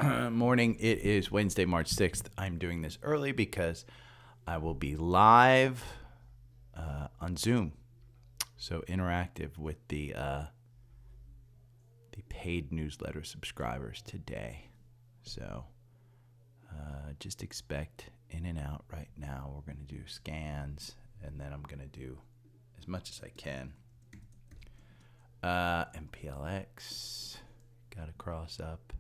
morning. It is Wednesday, March 6th. I'm doing this early because I will be live on Zoom. So interactive with the paid newsletter subscribers today. So just expect in and out right now. We're going to do scans, and then I'm going to do as much as I can. MPLX, got to cross up.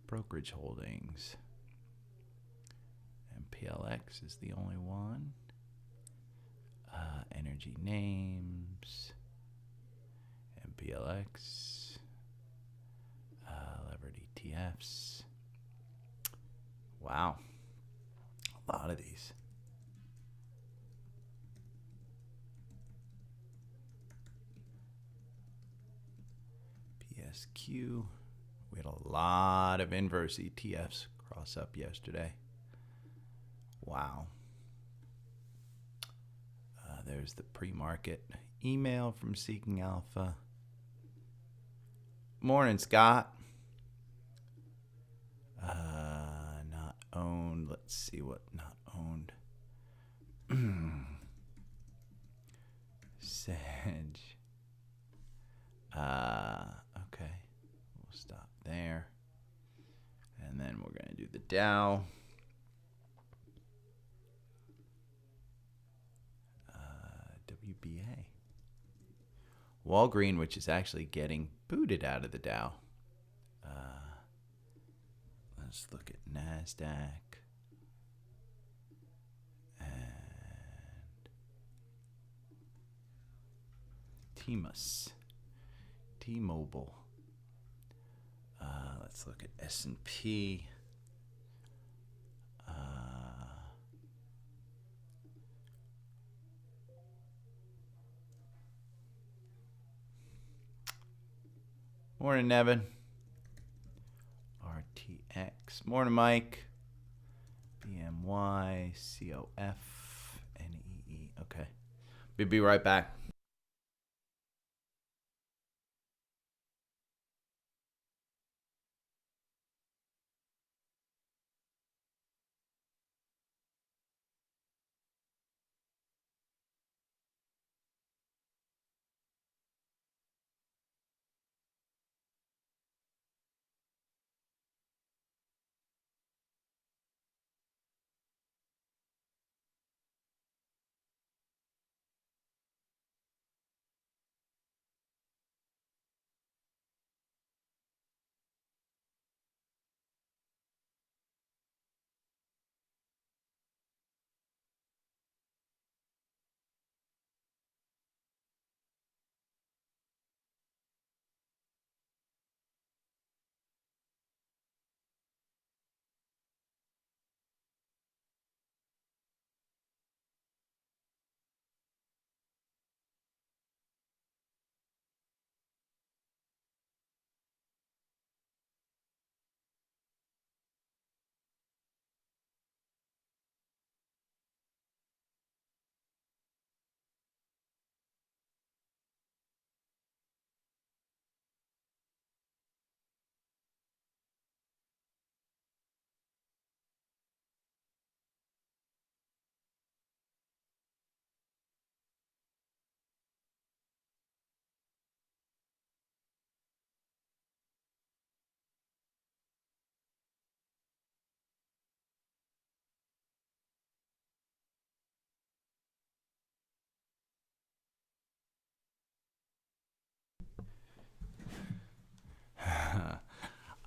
Brokerage holdings. MPLX is the only one. Energy names. MPLX. Levered ETFs. Wow. A lot of these. PSQ. We had a lot of inverse ETFs cross up yesterday. Wow. There's the pre-market email from Seeking Alpha. Morning, Scott. Not owned. Let's see what not owned. Sedge. Okay. We'll stop there. And then we're going to do the Dow. WBA. Walgreen, which is actually getting booted out of the Dow. Let's look at NASDAQ. And TMUS. T-Mobile. Let's look at S&P. Morning, Nevin. RTX. Morning, Mike. BMY, COF, NEE. Okay. We'll be right back.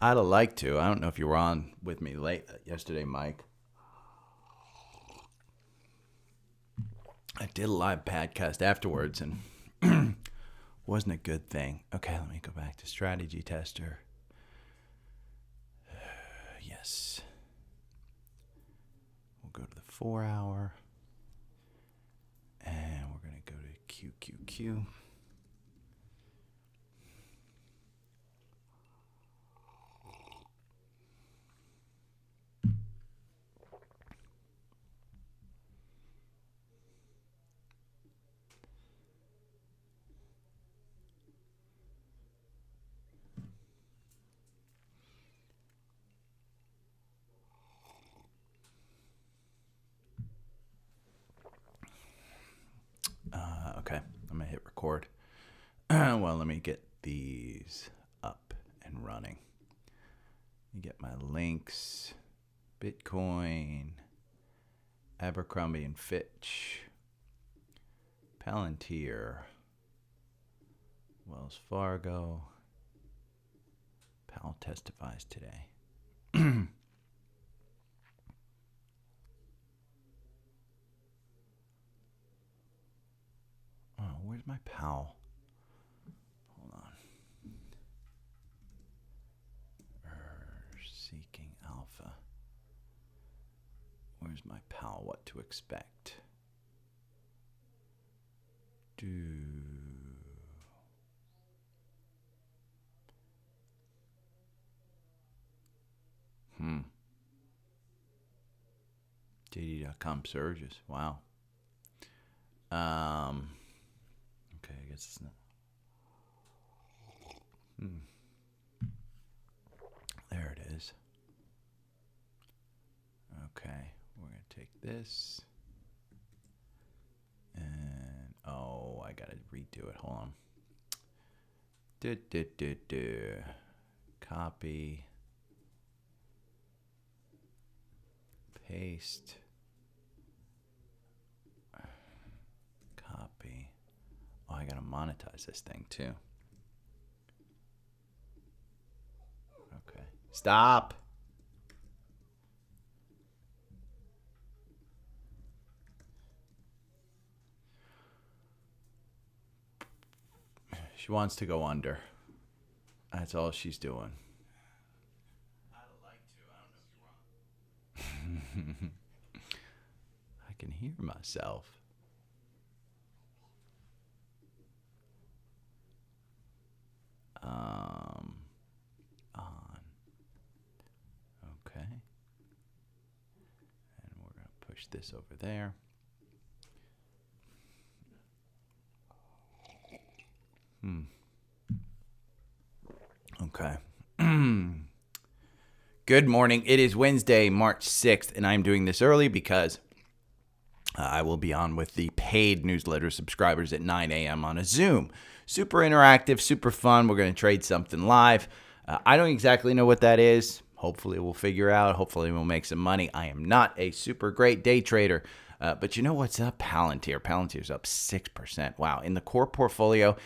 I'd have liked to. I don't know if you were on with me late yesterday, Mike. I did a live podcast afterwards, and wasn't a good thing. Okay, let me go back to strategy tester. Yes. We'll go to the 4 hour, and we're going to go to QQQ. Well, let me get these up and running. You get my links. Bitcoin, Abercrombie and Fitch, Palantir, Wells Fargo. Powell testifies today. Oh, where's my Powell? Hold on. Seeking alpha. Where's my Powell? What to expect? JD.com surges. Wow. Okay, I guess it's not. There it is. Okay, we're going to take this. And, oh, I got to redo it. Hold on. Copy. Paste. Copy. Oh, I got to monetize this thing too. Okay. Stop. She wants to go under. That's all she's doing. I'd like to. I don't know if you want. I can hear myself. On. Okay. And we're going to push this over there. Okay. Good morning. It is Wednesday, March 6th, and I'm doing this early because I will be on with the paid newsletter subscribers at 9 a.m. on a Zoom. Super interactive, super fun. We're going to trade something live. I don't exactly know what that is. Hopefully we'll figure out. Hopefully we'll make some money. I am not a super great day trader, but you know what's up? Palantir. Palantir's up 6%. Wow. In the core portfolio,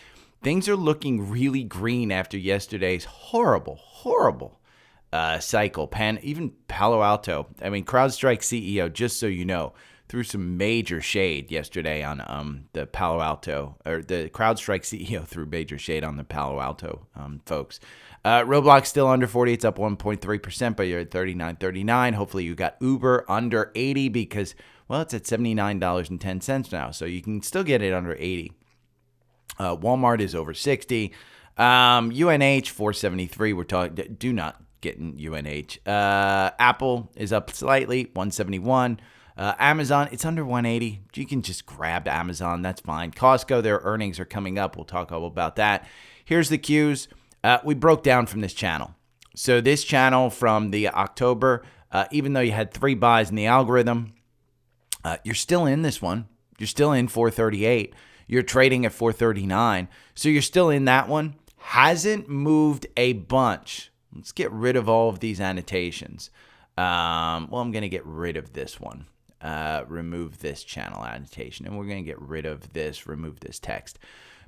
things are looking really green after yesterday's horrible cycle. Even Palo Alto. I mean, CrowdStrike CEO, just so you know, threw some major shade yesterday on the Palo Alto, or the CrowdStrike CEO threw major shade on the Palo Alto folks. Roblox still under 40. It's up 1.3%, but you're at 39.39. Hopefully you got Uber under 80 because, well, it's at $79.10 now, so you can still get it under 80. Walmart is over 60. UNH 473. We're talking. Do not get in UNH. Apple is up slightly, 171. Amazon, it's under 180. You can just grab Amazon. That's fine. Costco, their earnings are coming up. We'll talk all about that. Here's the cues. We broke down from this channel. So this channel from the October, even though you had 3 buys in the algorithm, you're still in this one. You're still in 438. You're trading at 439. So you're still in that one. Hasn't moved a bunch. Let's get rid of all of these annotations. I'm going to get rid of this one. Remove this channel annotation. And we're going to get rid of this, remove this text.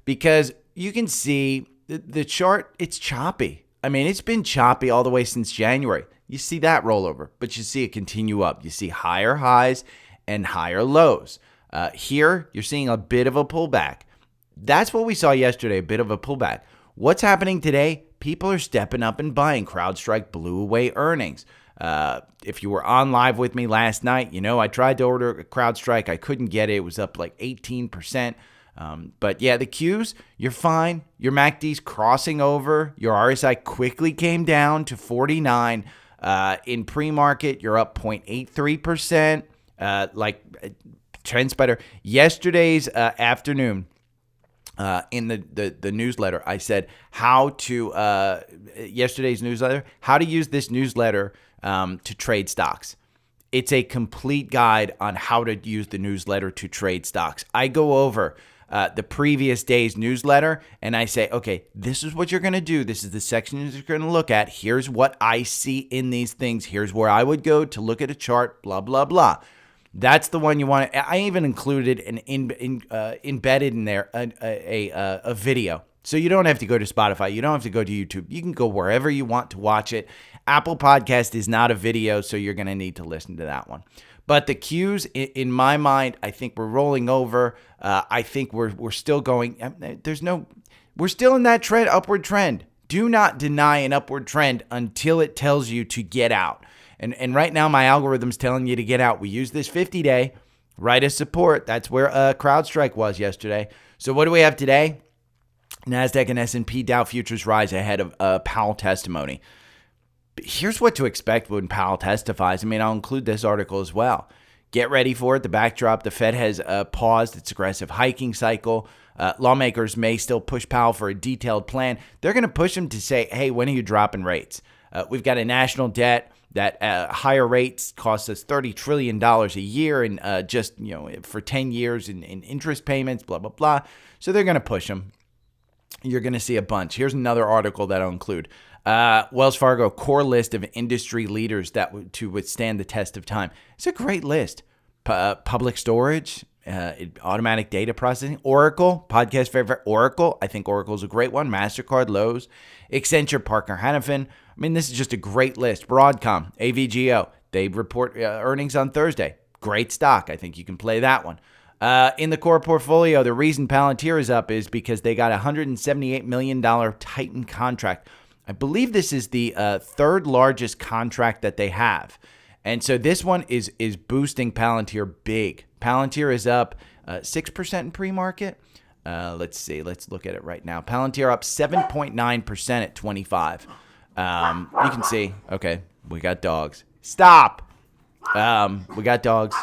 Because you can see the chart, it's choppy. I mean, it's been choppy all the way since January. You see that rollover, but you see it continue up. You see higher highs and higher lows. Here, you're seeing a bit of a pullback. That's what we saw yesterday, a bit of a pullback. What's happening today? People are stepping up and buying. CrowdStrike blew away earnings. If you were on live with me last night, you know I tried to order a CrowdStrike. I couldn't get it. It was up like 18%. But yeah, the Qs, you're fine. Your MACD's crossing over. Your RSI quickly came down to 49. In pre-market, you're up 0.83%. TrendSpider. Yesterday's afternoon, in the newsletter, I said yesterday's newsletter, how to use this newsletter to trade stocks. It's a complete guide on how to use the newsletter to trade stocks. I go over the previous day's newsletter, and I say, okay, this is what you're going to do. This is the section you're going to look at. Here's what I see in these things. Here's where I would go to look at a chart, blah, blah, blah. That's the one you want to. I even included embedded in there a video. So you don't have to go to Spotify. You don't have to go to YouTube. You can go wherever you want to watch it. Apple Podcast is not a video, so you're going to need to listen to that one. But the Qs, in my mind, I think we're rolling over. I think we're still going. We're still in that upward trend. Do not deny an upward trend until it tells you to get out. And right now, my algorithm's telling you to get out. We use this 50-day right as support. That's where CrowdStrike was yesterday. So what do we have today? NASDAQ and S&P Dow futures rise ahead of Powell testimony. But here's what to expect when Powell testifies. I mean, I'll include this article as well. Get ready for it. The backdrop, the Fed has paused its aggressive hiking cycle. Lawmakers may still push Powell for a detailed plan. They're going to push him to say, hey, when are you dropping rates? We've got a national debt that higher rates cost us $30 trillion a year and just, for 10 years in interest payments, blah, blah, blah. So they're going to push him. You're going to see a bunch. Here's another article that I'll include. Wells Fargo core list of industry leaders to withstand the test of time. It's a great list. Public storage, automatic data processing, Oracle, podcast favorite, Oracle. I think Oracle's a great one. MasterCard, Lowe's, Accenture, Parker Hannifin. I mean, this is just a great list. Broadcom, AVGO. They report earnings on Thursday. Great stock. I think you can play that one. In the core portfolio, the reason Palantir is up is because they got a $178 million Titan contract. I believe this is the third largest contract that they have. And so this one is boosting Palantir big. Palantir is up 6% in pre-market. Let's see. Let's look at it right now. Palantir up 7.9% at 25. You can see. Okay, we got dogs. Stop. We got dogs.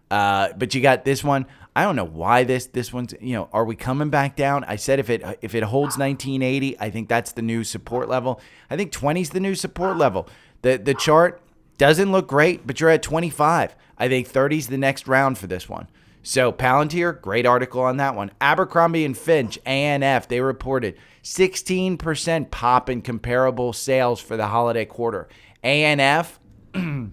But you got this one. I don't know why this one's, are we coming back down? I said if it holds 1980, I think that's the new support level. I think 20 is the new support level. The chart doesn't look great, but you're at 25. I think 30 is the next round for this one. So Palantir, great article on that one. Abercrombie & Fitch, ANF, they reported 16% pop in comparable sales for the holiday quarter. ANF, I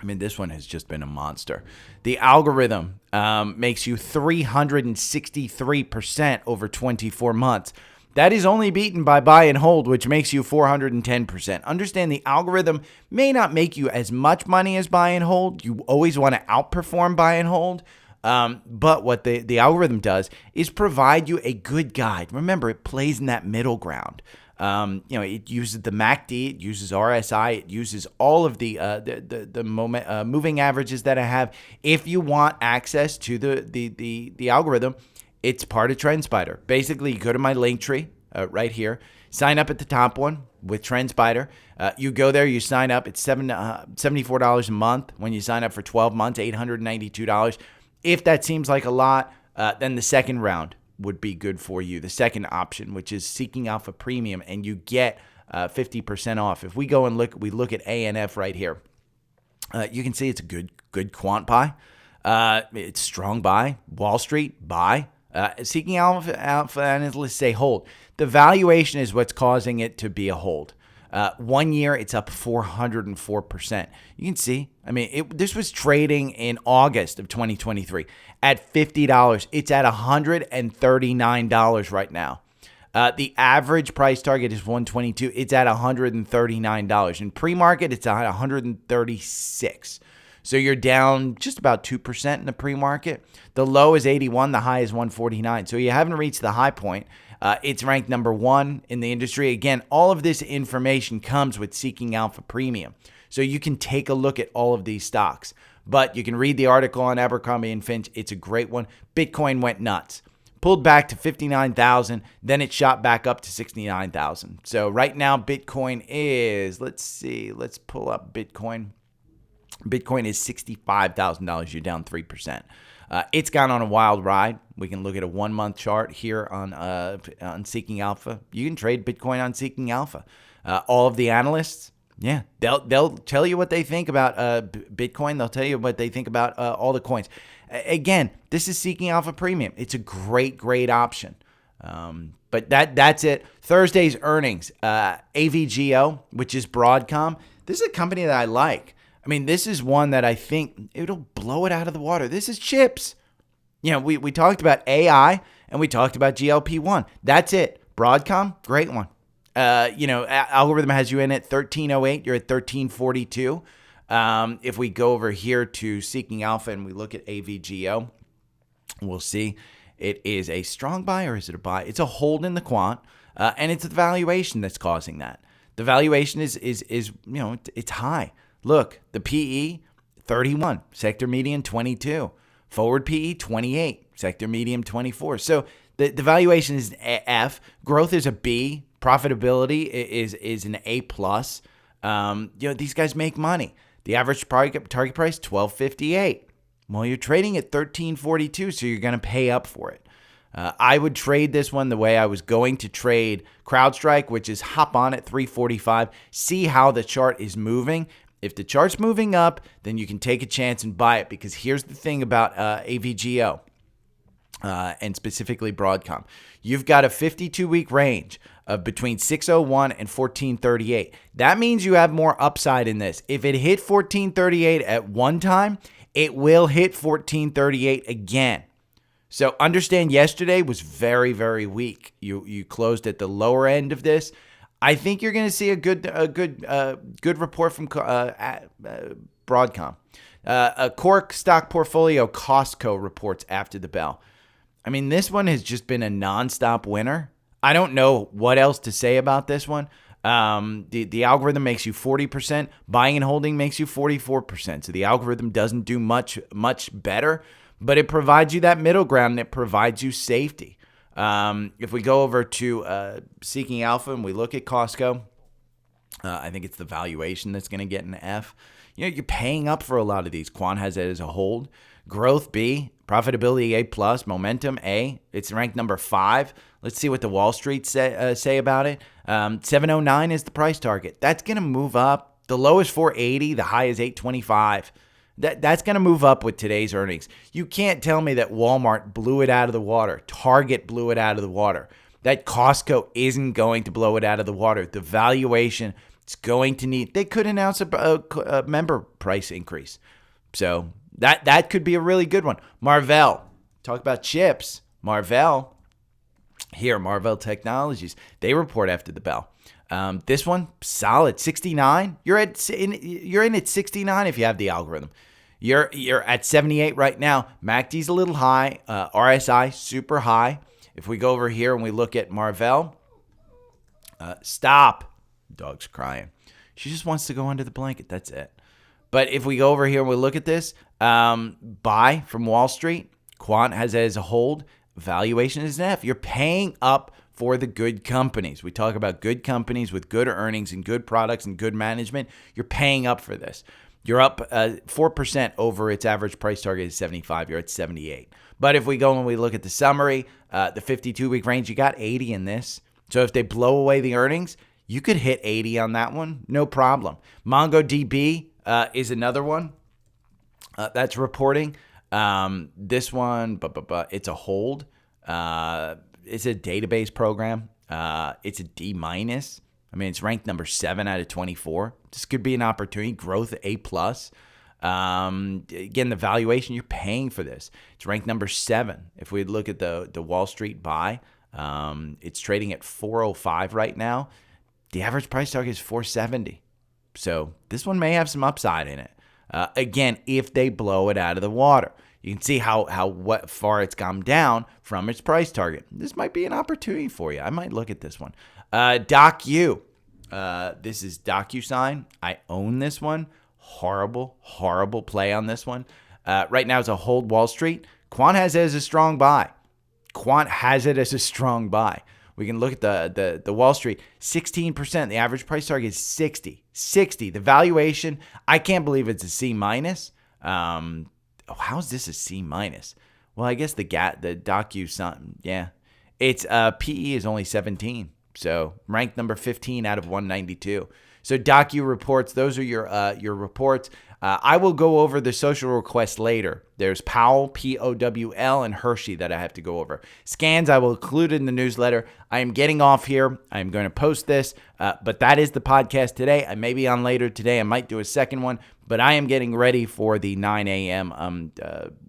mean, this one has just been a monster. The algorithm makes you 363% over 24 months. That is only beaten by buy and hold, which makes you 410%. Understand the algorithm may not make you as much money as buy and hold. You always want to outperform buy and hold. But what the algorithm does is provide you a good guide. Remember, it plays in that middle ground. It uses the MACD, it uses RSI, it uses all of the moving averages that I have. If you want access to the algorithm, it's part of TrendSpider. Basically, you go to my link tree right here, sign up at the top one with TrendSpider. You go there, you sign up. It's $74 a month. When you sign up for 12 months, $892. If that seems like a lot, then the second round would be good for you. The second option, which is Seeking Alpha Premium, and you get 50% off. If we go and look at ANF right here, you can see it's a good quant buy. It's strong buy. Wall Street buy. Seeking Alpha analysts say hold. The valuation is what's causing it to be a hold. 1 year, it's up 404%. You can see, I mean, this was trading in August of 2023 at $50. It's at $139 right now. The average price target is $122. It's at $139. In pre-market, it's at $136. So you're down just about 2% in the pre-market. The low is 81. The high is 149. So you haven't reached the high point. It's ranked number 1 in the industry. Again, all of this information comes with Seeking Alpha Premium. So you can take a look at all of these stocks. But you can read the article on Abercrombie & Fitch. It's a great one. Bitcoin went nuts. Pulled back to 59,000. Then it shot back up to 69,000. So right now, Bitcoin is, let's pull up Bitcoin. Bitcoin is $65,000. You're down 3%. It's gone on a wild ride. We can look at a 1-month chart here on Seeking Alpha. You can trade Bitcoin on Seeking Alpha. All of the analysts, Yeah, they'll tell you what they think about Bitcoin. They'll tell you what they think about all the coins. Again, this is Seeking Alpha Premium. It's a great option. But that's it. Thursday's earnings, AVGO, which is Broadcom. This is a company that I like. I mean, this is one that I think it'll blow it out of the water. This is chips. You know, we talked about AI and we talked about GLP-1. That's it. Broadcom, great one. Algorithm has you in at 1308. You're at 1342. If we go over here to Seeking Alpha and we look at AVGO, we'll see it is a strong buy or is it a buy? It's a hold in the quant, and it's the valuation that's causing that. The valuation is it's high. Look, the PE 31, sector median 22, forward PE 28, sector median 24. So the valuation is F, growth is a B, profitability is an A plus. These guys make money. The average target price $12.58. Well, you're trading at $13.42, so you're going to pay up for it. I would trade this one the way I was going to trade CrowdStrike, which is hop on at $3.45, see how the chart is moving. If the chart's moving up, then you can take a chance and buy it, because here's the thing about AVGO and specifically Broadcom. You've got a 52-week range of between 601 and 1438. That means you have more upside in this. If it hit 1438 at one time, it will hit 1438 again. So understand yesterday was very, very weak. You closed at the lower end of this. I think you're going to see a good report from Broadcom. A core stock portfolio, Costco, reports after the bell. I mean, this one has just been a nonstop winner. I don't know what else to say about this one. The algorithm makes you 40%. Buying and holding makes you 44%. So the algorithm doesn't do much better, but it provides you that middle ground and it provides you safety. If we go over to Seeking Alpha and we look at Costco, I think it's the valuation that's going to get an F. You're paying up for a lot of these. Quant has it as a hold. Growth B, profitability A plus, momentum A. It's ranked number 5. Let's see what the Wall Street say about it. 709 is the price target. That's going to move up. The low is 480. The high is 825. That's going to move up with today's earnings. You can't tell me that Walmart blew it out of the water. Target blew it out of the water. That Costco isn't going to blow it out of the water. The valuation is going to need. They could announce a member price increase. So that could be a really good one. Marvell. Talk about chips. Marvell Technologies. They report after the bell. This one, solid, 69. You're in at 69 if you have the algorithm. You're at 78 right now. MACD's a little high. RSI super high. If we go over here and we look at Marvell, stop. Dog's crying. She just wants to go under the blanket. That's it. But if we go over here and we look at this, buy from Wall Street. Quant has it as a hold. Valuation is an F. You're paying up for the good companies. We talk about good companies with good earnings and good products and good management. You're paying up for this. You're up 4% over its average price target is 75. You're at 78. But if we go and we look at the summary, the 52-week range, you got 80 in this. So if they blow away the earnings, you could hit 80 on that one. No problem. MongoDB is another one that's reporting. This one, it's a hold. It's a database program. It's a D minus. I mean, it's ranked number 7 out of 24. This could be an opportunity. Growth A plus. Again, the valuation, you're paying for this. It's ranked number 7. If we look at the Wall Street buy, it's trading at 405 right now. The average price target is 470. So this one may have some upside in it. Again, if they blow it out of the water. You can see what far it's gone down from its price target. This might be an opportunity for you. I might look at this one. DocU. This is DocuSign. I own this one. Horrible play on this one. Right now it's a hold Wall Street. Quant has it as a strong buy. We can look at the Wall Street. 16%. The average price target is 60. The valuation, I can't believe it's a C minus. How is this a C minus? Well, I guess the DocuSign, yeah. Its PE is only 17, so ranked number 15 out of 192. So docu reports, those are your reports. I will go over the social requests later. There's Powell, P-O-W-L, and Hershey that I have to go over. Scans I will include in the newsletter. I am getting off here. I'm going to post this, but that is the podcast today. I may be on later today. I might do a second one, but I am getting ready for the 9 a.m.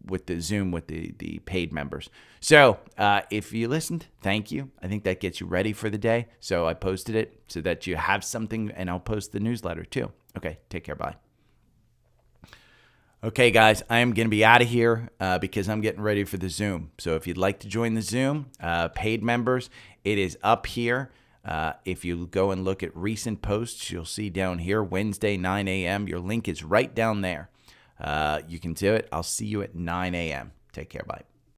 With the Zoom with the paid members. So if you listened, thank you. I think that gets you ready for the day. So I posted it so that you have something, and I'll post the newsletter too. Okay, take care. Bye. Okay, guys, I am going to be out of here because I'm getting ready for the Zoom. So if you'd like to join the Zoom, paid members, it is up here. If you go and look at recent posts, you'll see down here, Wednesday, 9 a.m. Your link is right down there. You can do it. I'll see you at 9 a.m. Take care. Bye.